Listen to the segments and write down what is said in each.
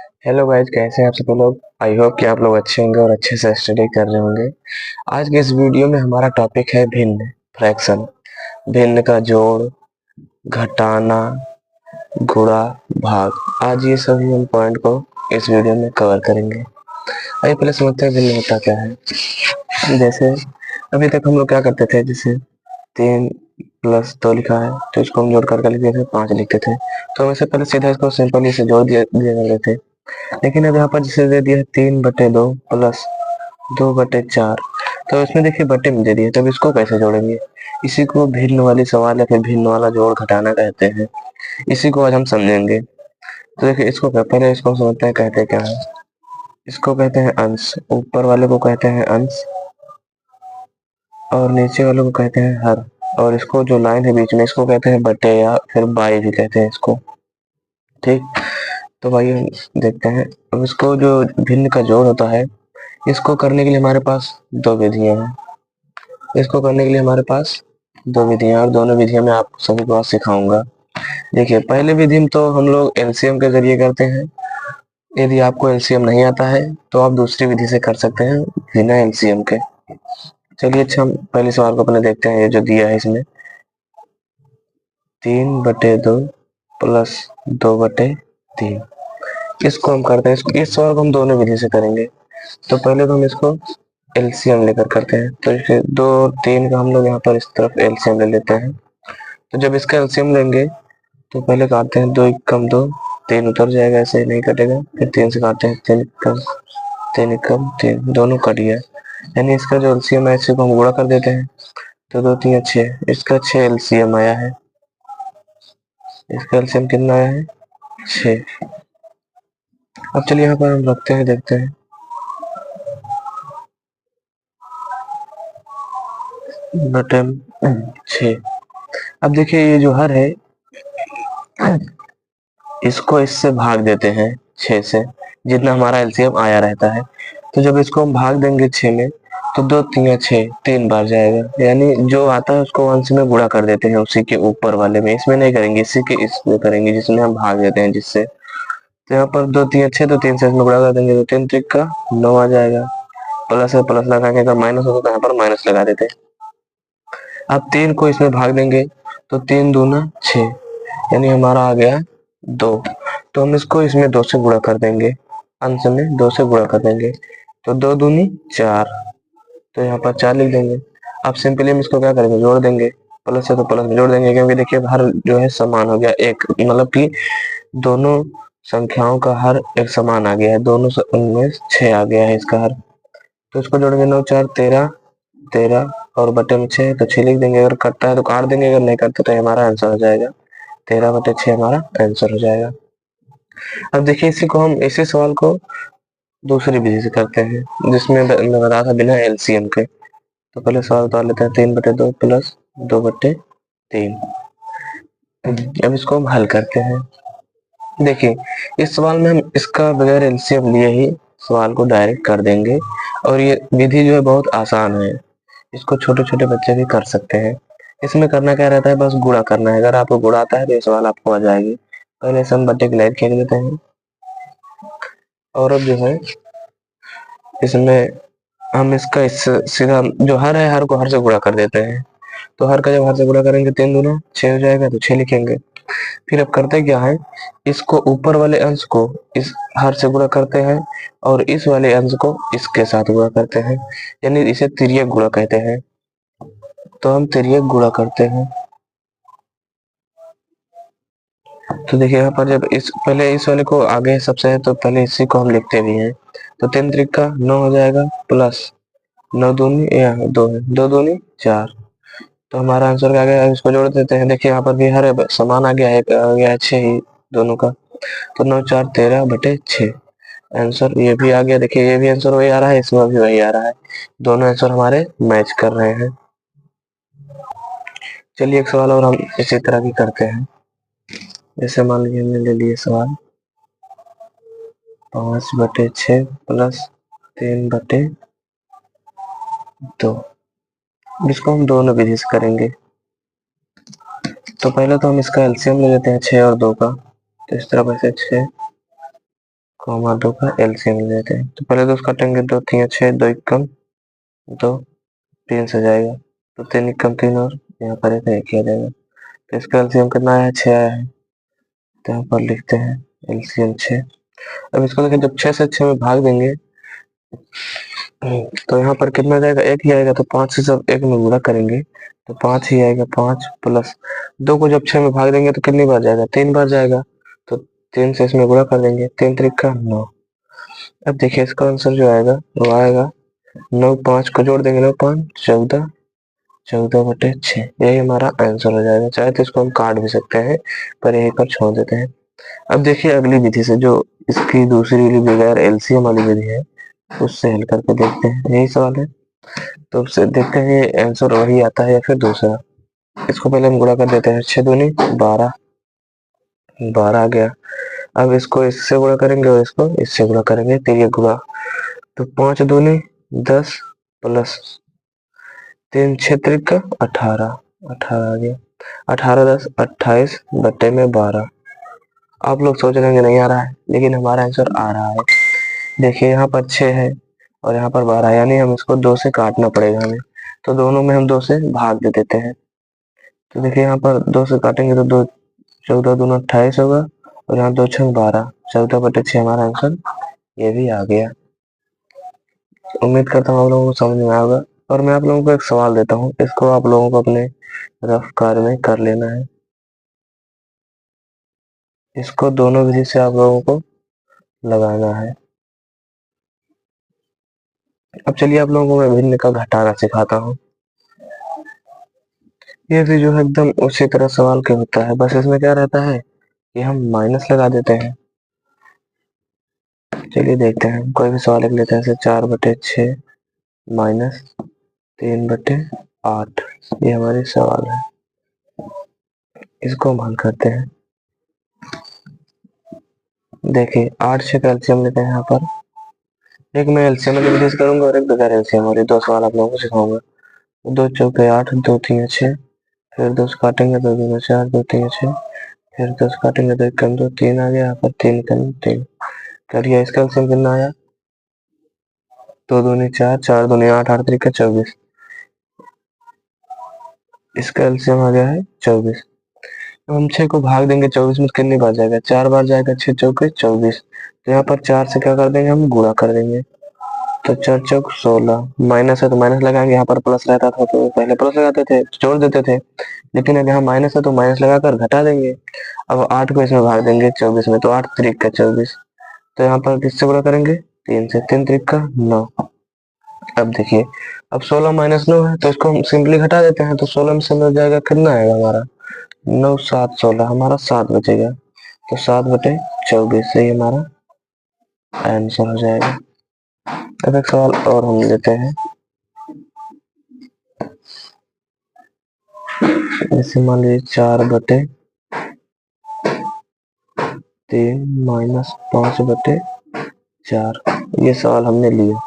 Hello guys, कैसे हैं आप सभी लोग। आई होप कि आप लोग अच्छे होंगे और अच्छे से स्टडी कर रहे होंगे। आज के इस वीडियो में हमारा टॉपिक है भिन्न, फ्रैक्शन। भिन्न का जोड़, घटाना, गुणा, भाग। आज ये सभी हम पॉइंट को इस वीडियो में कवर करेंगे। आइए पहले समझते हैं भिन्न होता क्या है। जैसे अभी तक हम लोग क्या करते थे, जैसे 3 + 2 लिखा है तो इसको हम जोड़ करके लिखते थे, 5 लिखते थे। तो हम इससे पहले सीधा इसको सिंपल इसे जोड़ दिया करते थे। लेकिन अब यहाँ पर जिसे दे दिया है 3/2 प्लस 2/4, तो इसमें देखिए बटे में दे दिए, तब इसको कैसे जोड़ेंगे। इसी को भिन्न वाली सवाल या फिर भिन्न वाला जोड़ घटाना कहते हैं। इसी को आज हम समझेंगे। तो देखिए इसको पहले इसको समझते हैं कहते क्या है। इसको कहते हैं अंश, ऊपर वाले को कहते हैं अंश और नीचे वाले को कहते हैं हर। और इसको जो लाइन है बीच में इसको कहते हैं बटे या फिर बाई भी कहते हैं इसको। ठीक, तो भाई हम देखते हैं। अब इसको जो भिन्न का जोड़ होता है, इसको करने के लिए हमारे पास दो विधियां हैं। इसको करने के लिए हमारे पास दो विधियां, और दोनों विधियां मैं आप सभी को आज सिखाऊंगा। देखिए पहले विधि में तो हम लोग एलसीएम के जरिए करते हैं। यदि आपको एलसीएम नहीं आता है तो आप दूसरी विधि से कर सकते हैं बिना एलसीएम के। चलिए अच्छा, हम पहले सवाल को अपने देखते हैं। ये जो दिया है इसमें 3/2 प्लस 2/3, इसको हम करते हैं। इस सवाल को हम दोनों विधि से करेंगे। तो पहले तो हम इसको एलसीएम लेकर करते हैं। तो इसे 2 और 3 का हम लोग यहाँ पर इस तरफ एलसीएम ले लेते हैं। तो जब इसका एलसीएम लेंगे तो पहले काटते हैं, 2 कम 2, 3 उतर जाएगा, ऐसे नहीं कटेगा। फिर 3 से काटते हैं, 3 कम 3 कम 3, दोनों कट गया। यानी इसका जो एलसीएम है इसे को हम गुणा कर देते हैं। तो 2 3 6, इसका 6 एलसीएम आया है। इसका एलसीएम कितना आया है? 6। अब चलिए यहाँ पर हम रखते हैं, देखते हैं। बटे 6। अब देखिए ये जो हर है इसको इससे भाग देते हैं 6 से, जितना हमारा एलसीएम आया रहता है। तो जब इसको हम भाग देंगे 6 में तो 2 3 6, 3 बार जाएगा। यानी जो आता है उसको अंश में गुणा कर देते हैं, उसी के ऊपर वाले में। इसमें नहीं करेंगे, इसी के इसमें करेंगे जिसमें हम भाग देते हैं जिससे। तो यहाँ पर 2 3 6, तो 3 से इसमें गुणा कर देंगे तो 3 3 का 9 आ जाएगा। प्लस है, प्लस लगाएंगे, अगर माइनस होता तो यहाँ पर माइनस लगा देते हैं। अब 3 को इसमें भाग देंगे तो 3 दूना 6, यानी हमारा आ गया 2। तो हम इसको इसमें 2 से गुणा कर देंगे, अंश में 2 से गुणा कर देंगे। तो 2 दूनी 4, तो यहाँ पर 4 लिख देंगे। अब सिंपली हम इसको क्या करेंगे, जोड़ देंगे। प्लस है तो प्लस में जोड़ देंगे, क्योंकि देखिए हर जो है समान हो गया एक, मतलब कि दोनों संख्याओं का हर एक समान आ गया है। दोनों में 6 आ गया है इसका हर। तो इसको जोड़ेंगे, 9 4 13, 13 और बटे में 6, तो 6 लिख देंगे। अगर कटता है तो काट देंगे, अगर नहीं कटता तो हमारा आंसर हो जाएगा 13/6, हमारा आंसर हो जाएगा। अब देखिए इसी को हम, इसी सवाल को दूसरी विधि से करते हैं, जिसमें मैं बता था बिना एलसीएम के। तो पहले सवाल उतार लेते हैं, 3/2 प्लस 2/3। अब इसको हम हल करते हैं। देखिए इस सवाल में हम इसका बगैर एलसीएम लिए ही सवाल को डायरेक्ट कर देंगे। और ये विधि जो है बहुत आसान है, इसको छोटे छोटे बच्चे भी कर सकते हैं। इसमें करना क्या रहता है, बस गुणा करना है। अगर आपको गुणा आता है तो ये सवाल आपको आ जाएगी। पहले से हम बट्टे की लाइन खींच देते हैं, और अब जो है इसमें हम इसका इस सीधा जो हर है, हर को हर से गुणा कर देते हैं। तो हर का जब हर से गुणा करेंगे 3 दूना 6 हो जाएगा, तो 6 लिखेंगे। फिर अब करते क्या है, इसको ऊपर वाले अंश को इस हर से गुणा करते हैं और इस वाले अंश को इसके साथ गुणा करते हैं, यानी इसे तिर्यक गुणा कहते हैं। तो हम तिर्यक गुणा करते हैं। तो देखिए यहाँ पर जब इस पहले इस वाले को आगे सबसे है तो पहले इसी को हम लिखते भी हैं। तो 3 त्रिका 9 हो जाएगा, प्लस 9 दूनी यहाँ 2 है, 2 दूनी 4। तो हमारा आंसर क्या आ गया, इसको जोड़ देते हैं। देखिए यहाँ पर भी हर समान आ गया है, आ गया है 6 ही दोनों का। तो 9 4 13/6 आंसर ये भी आ गया। देखिए ये भी आंसर वही आ रहा है, इसमें भी वही आ रहा है। दोनों आंसर हमारे मैच कर रहे हैं। चलिए एक सवाल और हम इसी तरह की करते हैं। जैसे मान लीजिए हमने ले लिए सवाल 5/6 प्लस 3/2, जिसको हम दोनों विधि से करेंगे। तो पहले तो हम इसका एलसीएम ले लेते हैं 6 और 2 का। तो इस तरफ ऐसे 6 कॉमा 2 का एलसीएम ले लेते हैं। तो पहले 2 काटेंगे, 2 3 6, 2 एकम 2, 3 से जाएगा तो 3 एकम 3 और यहाँ पर एक किया जाएगा। तो इसका एलसीएम कितना आया है? 6 आया है। तो यहाँ पर लिखते हैं एलसीएम 6। अब इसको देखिए, जब 6 से 6 में भाग देंगे तो यहाँ पर कितना जाएगा? 1 ही आएगा। तो 5 से जब 1 में गुणा करेंगे तो 5 ही आएगा। 5 प्लस 2 को जब 6 में भाग देंगे तो कितनी बार जाएगा? 3 बार जाएगा। तो 3 से इसमें गुणा कर देंगे, 3 त्रिका 9। अब देखिए इसका आंसर जो आएगा वो आएगा 9, 5 को जोड़ देंगे, 9 5 14, 14/6। यही हमारा आंसर हो जाएगा। चाहे तो इसको हम काट भी सकते हैं, पर यहीं पर छोड़ देते हैं। अब देखिए अगली विधि से, जो इसकी दूसरी वाली बगैर एलसीएम वाली विधि है, उससे हल करके देखते हैं। यही सवाल है, तो उससे देखते हैं आंसर वही आता है या फिर दूसरा। इसको पहले हम गुणा कर देते हैं। 6 दूनी 12, 12 आ गया। अब इसको इससे गुणा करेंगे और इसको इससे गुणा करेंगे, तिर्यक गुणा। तो 5 दूनी 10 प्लस 3 6 त्रिका 18, 18 आ गया। 18 10 28/12। आप लोग सोच रहे हैं नहीं आ रहा है, लेकिन हमारा आंसर आ रहा है। देखिए यहाँ पर 6 है और यहाँ पर 12, यानी हम इसको 2 से काटना पड़ेगा हमें। तो दोनों में हम 2 से भाग दे देते हैं। तो देखिए यहाँ पर 2 से काटेंगे तो 2 14 दूना 28 होगा और यहाँ 2 6 12, 14/6 हमारा आंसर ये भी आ गया। उम्मीद करता हूँ आप लोगों को समझ में आएगा। और मैं आप लोगों को एक सवाल देता हूँ, इसको आप लोगों को अपने रफ कार्य में कर लेना है। इसको दोनों विधि से आप लोगों को लगाना है। अब चलिए आप लोगों को मैं भिन्न का घटाना सिखाता हूँ। ये भी जो है एकदम उसी तरह सवाल के होता है, बस इसमें क्या रहता है कि हम माइनस लगा देते हैं। चलिए देखते हैं, कोई भी सवाल लिख लेते हैं। जैसे 4/6 माइनस 3/8, ये हमारी सवाल है। इसको हम हल करते हैं। देखिए 8 6 का एलसीएम लेते हैं। यहाँ पर एक मैं एलसीएम वाली विधि से करूंगा और एक बगैर एलसीएम वाली। 2 सवाल आप लोगों को सिखाऊंगा। 2 चौके 8, 2 3 6, फिर 2 काटेंगे, 2 दूनी 4, 2 3 6, फिर 10 काटेंगे तो 1 कम 2, 3 आ गया। यहाँ पर 3 कम 3 करिए। इसका एलसीएम कितना आया? 2 दूनी 4, 4 दूनी 8, 8 त्रिका 24। इसका एलसीएम आ गया है 24। अब हम 6 को भाग देंगे 24 में, कितनी बार जाएगा? 4 बार जाएगा। 6 चौके 24। तो यहाँ पर 4 से क्या कर देंगे? हम गुणा कर देंगे। तो 4 चौक 16, माइनस है तो माइनस लगाएंगे। यहाँ पर प्लस रहता था तो पहले प्लस लगाते थे, जोड़ देते थे, लेकिन अब यहाँ माइनस है तो माइनस लगाकर घटा देंगे। अब 8 को इसमें भाग देंगे 24 में, तो 8 त्रिका 24। तो यहाँ पर किससे गुणा करेंगे? 3 से, 3 त्रिका 9। अब देखिए, अब 16 माइनस 9 है तो इसको हम सिंपली घटा देते हैं। तो 16 में से मिल जाएगा, कितना आएगा हमारा? 9 7 16, हमारा 7 बचेगा। तो 7/24 से ही हमारा आंसर हो जाएगा। अब एक सवाल और हम लेते हैं। जैसे मान लीजिए 4/3 माइनस 5/4, ये सवाल हमने लिया।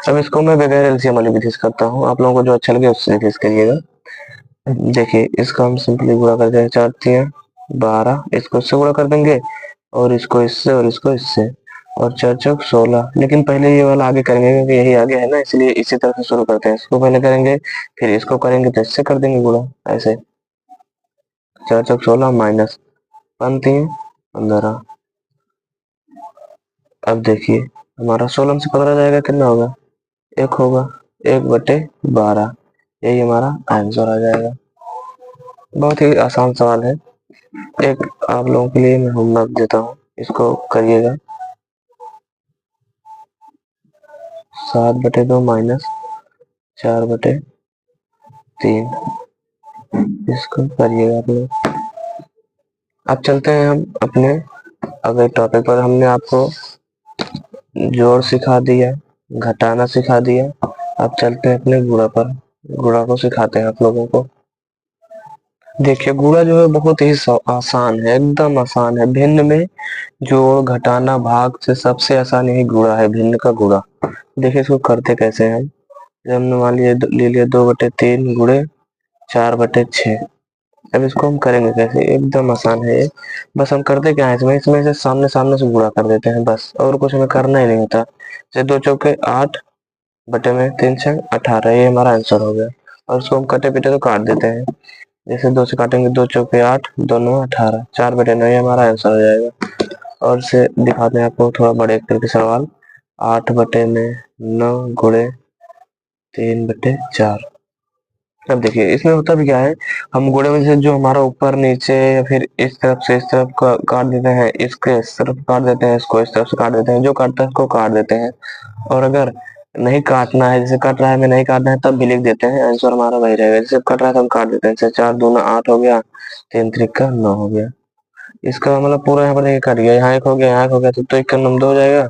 अब इसको मैं बगैर एलसीएम वाली विधि से करता हूँ। आप लोगों को जो अच्छा लगे उससे विधि से करिएगा। देखिए इसका हम सिंपली गुणा कर देंगे। 4 3 12, इसको इससे गुणा कर देंगे और इसको इससे और इसको इससे, और 4 चौक 16। लेकिन पहले ये वाला आगे करेंगे क्योंकि यही आगे है ना, इसलिए इसी तरह से शुरू करते हैं। इसको पहले करेंगे, फिर इसको करेंगे तो इससे कर देंगे गुणा, ऐसे। 4 चौक 16 माइनस 5 3 15। अब देखिए हमारा 16 में से 15 जाएगा, कितना होगा? 1 होगा। 1/12, यही हमारा आंसर आ जाएगा। बहुत ही आसान सवाल है। एक आप लोगों के लिए मैं होमवर्क देता हूँ, इसको करिएगा। 7/2 माइनस 4/3, इसको करिएगा आप लोग। अब चलते हैं हम अपने अगले टॉपिक पर। हमने आपको जोड़ सिखा दिया, घटाना सिखा दिया। अब चलते हैं अपने गुणा पर। गुणा को सिखाते हैं आप लोगों को। देखिए गुणा जो है बहुत ही आसान है, एकदम आसान है। भिन्न में जोड़ घटाना भाग से सबसे आसान यही गुणा है, भिन्न का गुणा। देखिए इसको करते कैसे हैं। जब हमने मान लिया ले लिया 2/3 गुणे 4/6, अब इसको हम करेंगे कैसे, एकदम आसान है ये। बस हम करते क्या है, इसमें से सामने सामने से गुणा कर देते हैं बस, और कुछ हमें करना ही नहीं होता। जैसे 2 चौके 8 बटे में 3 6 18, ये हमारा आंसर हो गया। और इसको हम कटे पिटे तो काट देते हैं। जैसे 2 से काटेंगे, 2 चौके 8, 2 9 18, 4 बटे 9, ये हमारा आंसर हो जाएगा। और से दिखाते हैं आपको थोड़ा बड़े अक्षर के सवाल। 8 बटे में 9 गुणे 3 बटे 4। अब देखिए इसमें होता भी क्या है, हम गुणे में से जो हमारा ऊपर नीचे या फिर इस तरफ से इस तरफ काट देते हैं, इसके इस तरफ काट देते हैं, इसको इस तरफ से काट देते हैं, जो काटता है उसको काट देते हैं। और अगर नहीं काटना है, जैसे कट रहा है हमें नहीं काटना है, तब भी लिख देते हैं, आंसर हमारा वही रहेगा। जैसे कट रहा है तो हम काट देते हैं, जैसे 4 दूना 8 हो गया, 3 त्रिका 9 हो गया। इसका मतलब पूरा यहाँ पर देखिए कट गया, यहाँ 1 हो गया, यहाँ 1 हो गया, तो 1 का नम 2 हो जाएगा,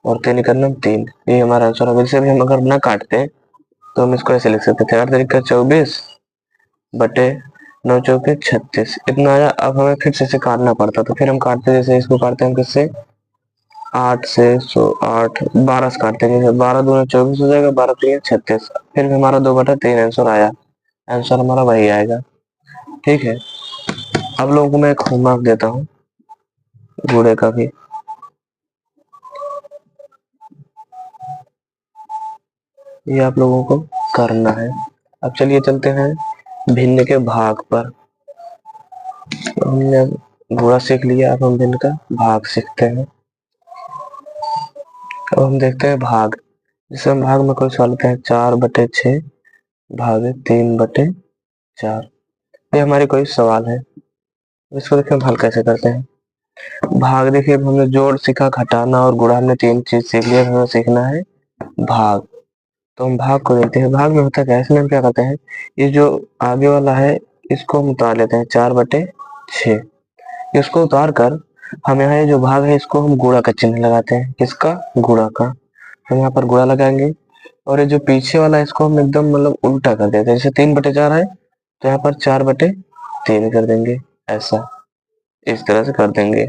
और 3 का नम 3, ये हमारा आंसर होगा। जैसे भी हम अगर ना काटते हैं तो हम इसको ऐसे लिख सकते थे, 8 तरीका 24 बटे 9 चौके 36, इतना आया। अब हमें फिर से इसे काटना पड़ता, तो फिर हम काटते, जैसे इसको काटते हैं हम किससे, 8 से, 8 12 से काटते हैं, 12 दूना 24 हो जाएगा, 12 3 36, फिर भी हमारा 2/3 आंसर आया। आंसर हमारा वही आएगा। ठीक है, अब लोगों को मैं एक होमवर्क देता हूँ गुणे का भी। ये आप लोगों को करना है। अब चलिए चलते हैं भिन्न के भाग पर। तो हमने गुणा सीख लिया, अब हम भिन्न का भाग सीखते हैं। अब हम देखते हैं भाग। जैसे हम भाग में कोई सवाल लेते हैं, 4/6 भागे 3/4, ये हमारी कोई सवाल है। इसको देखिए हम हल कैसे करते हैं। भाग देखिए, अब हमने जोड़ सीखा, घटाना और गुणा, हमने 3 चीज सीख लिया, हमें सीखना है भाग। तो हम भाग को देखते हैं। भाग में होता क्या है, इसमें हम क्या करते हैं, ये जो आगे वाला है इसको हम उतार लेते हैं, 4/6, इसको उतार कर हम यहाँ ये जो भाग है इसको हम गुणा का चिन्ह लगाते हैं। किसका, गुणा का। हम यहाँ पर गुणा लगाएंगे, और ये जो पीछे वाला है इसको हम एकदम मतलब उल्टा कर देते हैं। जैसे 3/4 है तो यहाँ पर 4/3 कर देंगे, ऐसा इस तरह से कर देंगे।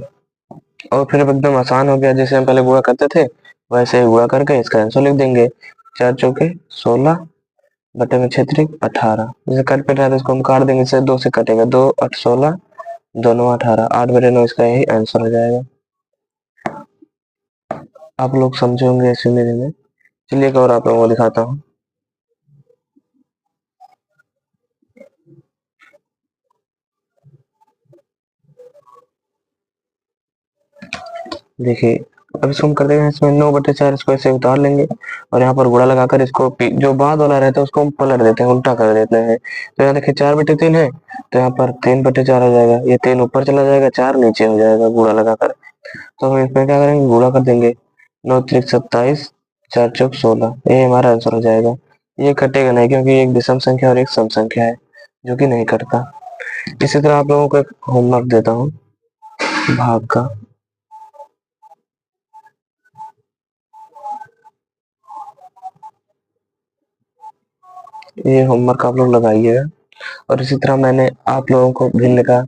और फिर अब एकदम आसान हो गया, जैसे हम पहले गुणा करते थे वैसे ही गुणा करके इसका आंसर लिख देंगे। 4 चौके 16 बटे में 6 त्रिक 18, जैसे कट पे रहा है इसको हम काट देंगे, जैसे 2 से कटेगा, 2 8 16, 2 9 18, 8/9 इसका यही आंसर हो जाएगा। आप लोग समझे होंगे ऐसे मेरे में। चलिए एक और आप लोगों को दिखाता हूँ। देखिए अब इसको हम कर देंगे, इसमें 9/4 इसको ऐसे उतार लेंगे, और यहाँ पर गुणा लगाकर इसको जो बाद वाला रहता है उसको हम पलट देते हैं, उल्टा कर देते हैं। तो यहाँ देखिए 4/3 है, तो यहाँ पर 3/4 हो जाएगा, ये 3 ऊपर चला जाएगा, 4 नीचे हो जाएगा गुणा लगाकर। तो हम इसमें क्या करेंगे, गुणा कर देंगे, 9 त्रिक 27, 4 चौक 16, ये हमारा आंसर हो जाएगा। ये कटेगा नहीं, क्योंकि एक विषम संख्या और एक सम संख्या है जो कि नहीं कटता। इसी तरह आप लोगों को एक होमवर्क देता हूँ भाग का। ये होमवर्क आप लोग लगाइएगा। और इसी तरह मैंने आप लोगों को भिन्न का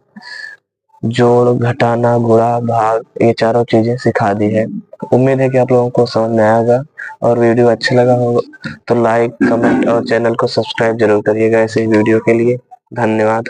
जोड़, घटाना, गुणा, भाग, ये चारों चीजें सिखा दी है। उम्मीद है कि आप लोगों को समझ में आया होगा, और वीडियो अच्छा लगा होगा तो लाइक, कमेंट और चैनल को सब्सक्राइब जरूर करिएगा ऐसे ही वीडियो के लिए। धन्यवाद।